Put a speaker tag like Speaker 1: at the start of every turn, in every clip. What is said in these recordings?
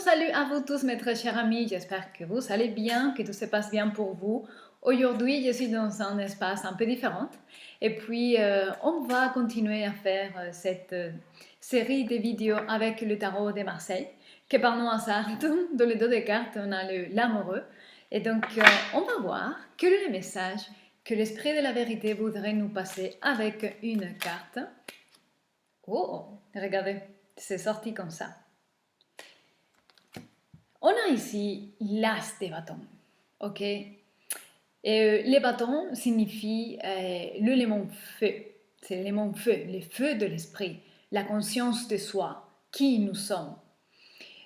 Speaker 1: salut à vous tous mes très chers amis, j'espère que vous allez bien, que tout se passe bien pour vous. Aujourd'hui, je suis dans un espace un peu différent et puis on va continuer à faire cette série de vidéos avec le tarot de Marseille, que par nom hasard, dans les dos des cartes, on a l'amoureux. Et donc, on va voir quel est le message que l'esprit de la vérité voudrait nous passer avec une carte. Oh, regardez, c'est sorti comme ça. On a ici l'as des bâtons, ok? Et les bâtons signifient l'élément feu. C'est l'élément feu, le feu de l'esprit, la conscience de soi, qui nous sommes.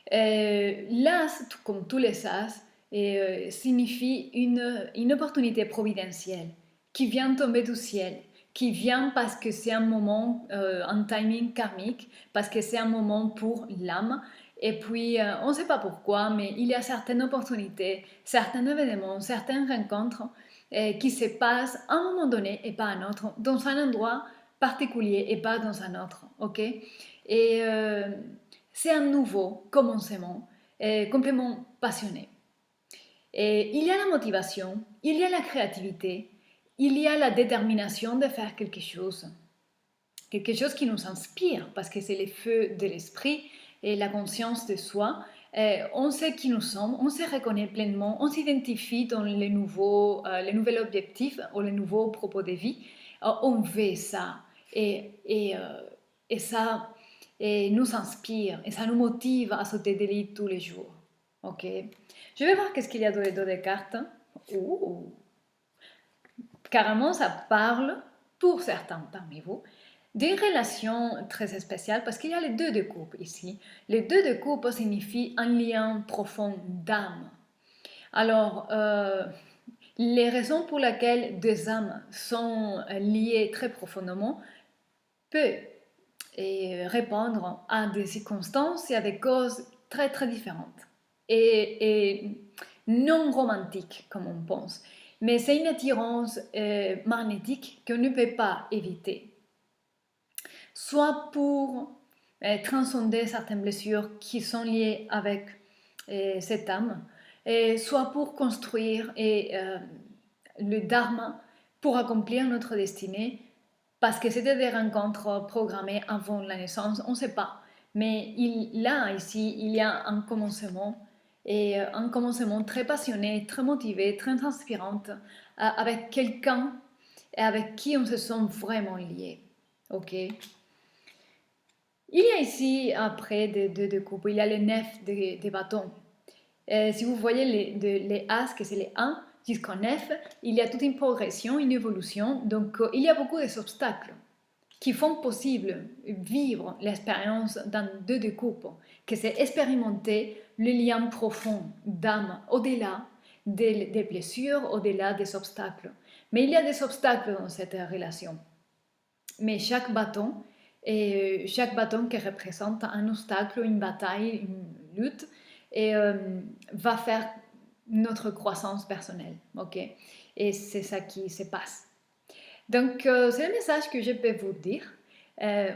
Speaker 1: L'as, comme tous les as, signifie une opportunité providentielle qui vient tomber du ciel, qui vient parce que c'est un moment, un timing karmique, parce que c'est un moment pour l'âme. Et puis, on ne sait pas pourquoi, mais il y a certaines opportunités, certains événements, certaines rencontres qui se passent à un moment donné et pas à un autre, dans un endroit particulier et pas dans un autre, ok? Et c'est un nouveau commencement, complètement passionné. Et il y a la motivation, il y a la créativité, il y a la détermination de faire quelque chose qui nous inspire, parce que c'est le feu de l'esprit et la conscience de soi. On sait qui nous sommes, on se reconnaît pleinement, on s'identifie dans les nouveaux objectifs ou les nouveaux propos de vie. On veut ça et ça nous inspire et ça nous motive à sauter des lits tous les jours. Ok. Je vais voir qu'est-ce qu'il y a dans les dos des cartes. Ouh. Carrément, ça parle, pour certains parmi vous, des relations très spéciales parce qu'il y a les deux de coupe ici. Les deux de coupe signifient un lien profond d'âme. Alors, les raisons pour lesquelles deux âmes sont liées très profondément peuvent répondre à des circonstances et à des causes très très différentes et non romantiques comme on pense. Mais c'est une attirance magnétique qu'on ne peut pas éviter. Soit pour transcender certaines blessures qui sont liées avec cette âme, soit pour construire le dharma pour accomplir notre destinée, parce que c'était des rencontres programmées avant la naissance, on ne sait pas. Mais là, ici, il y a un commencement, et un commencement très passionné, très motivé, très inspirant, avec quelqu'un avec qui on se sent vraiment lié. Ok. Il y a ici, après des deux de coupe, il y a les nefs des bâtons. Si vous voyez les as, que c'est les 1 jusqu'au 9, il y a toute une progression, une évolution. Donc, il y a beaucoup d'obstacles qui font possible vivre l'expérience d'un deux de coupe, que c'est expérimenter le lien profond d'âme au-delà des blessures, au-delà des obstacles. Mais il y a des obstacles dans cette relation. Mais chaque bâton qui représente un obstacle, une bataille, une lutte, va faire notre croissance personnelle. Ok. Et c'est ça qui se passe. Donc, c'est le message que je peux vous dire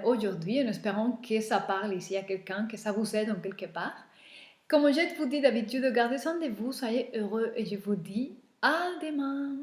Speaker 1: aujourd'hui, en espérant que ça parle ici à quelqu'un, que ça vous aide en quelque part. Comme je vous dis d'habitude, gardez soin de vous, soyez heureux et je vous dis à demain.